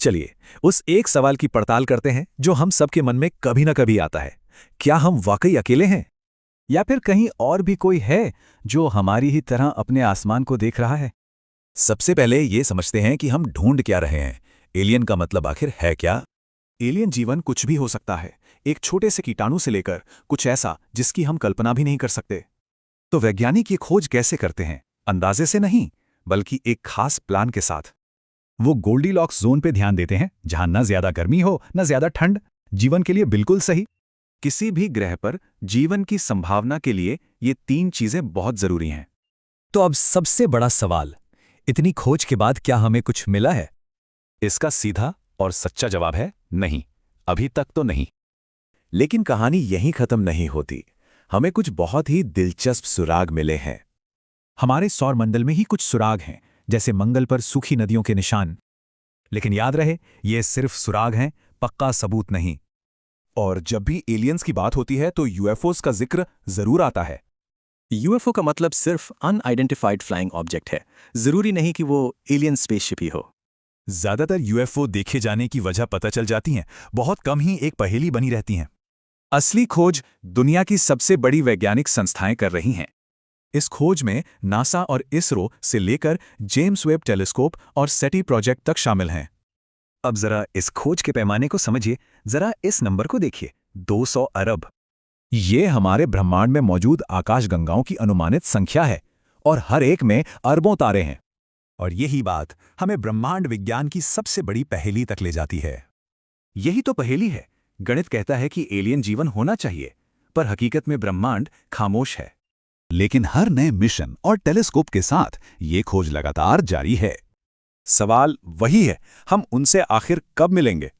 चलिए उस एक सवाल की पड़ताल करते हैं जो हम सबके मन में कभी ना कभी आता है। क्या हम वाकई अकेले हैं, या फिर कहीं और भी कोई है जो हमारी ही तरह अपने आसमान को देख रहा है? सबसे पहले ये समझते हैं कि हम ढूंढ क्या रहे हैं। एलियन का मतलब आखिर है क्या? एलियन जीवन कुछ भी हो सकता है, एक छोटे से कीटाणु से लेकर कुछ ऐसा जिसकी हम कल्पना भी नहीं कर सकते। तो वैज्ञानिक ये खोज कैसे करते हैं? अंदाजे से नहीं, बल्कि एक खास प्लान के साथ। वो गोल्डीलॉक्स जोन पे ध्यान देते हैं, जहां न ज्यादा गर्मी हो न ज्यादा ठंड, जीवन के लिए बिल्कुल सही। किसी भी ग्रह पर जीवन की संभावना के लिए ये 3 चीजें बहुत जरूरी हैं। तो अब सबसे बड़ा सवाल, इतनी खोज के बाद क्या हमें कुछ मिला है? इसका सीधा और सच्चा जवाब है नहीं, अभी तक तो नहीं। लेकिन कहानी यहीं खत्म नहीं होती। हमें कुछ बहुत ही दिलचस्प सुराग मिले हैं। हमारे सौरमंडल में ही कुछ सुराग हैं, जैसे मंगल पर सूखी नदियों के निशान। लेकिन याद रहे, ये सिर्फ सुराग हैं, पक्का सबूत नहीं। और जब भी एलियंस की बात होती है तो यूएफओज का जिक्र जरूर आता है। यूएफओ का मतलब सिर्फ अनआइडेंटिफाइड फ्लाइंग ऑब्जेक्ट है, जरूरी नहीं कि वो एलियन स्पेसशिप ही हो। ज्यादातर यूएफओ देखे जाने की वजह पता चल जाती हैं, बहुत कम ही एक पहेली बनी रहती हैं। असली खोज दुनिया की सबसे बड़ी वैज्ञानिक संस्थाएं कर रही हैं। इस खोज में नासा और इसरो से लेकर जेम्स वेब टेलीस्कोप और सेटी प्रोजेक्ट तक शामिल हैं। अब जरा इस खोज के पैमाने को समझिए, जरा इस नंबर को देखिए, 200 अरब। ये हमारे ब्रह्मांड में मौजूद आकाशगंगाओं की अनुमानित संख्या है, और हर एक में अरबों तारे हैं। और यही बात हमें ब्रह्मांड विज्ञान की सबसे बड़ी पहेली तक ले जाती है। यही तो पहेली है। गणित कहता है कि एलियन जीवन होना चाहिए, पर हकीकत में ब्रह्मांड खामोश है। लेकिन हर नए मिशन और टेलीस्कोप के साथ ये खोज लगातार जारी है। सवाल वही है, हम उनसे आखिर कब मिलेंगे?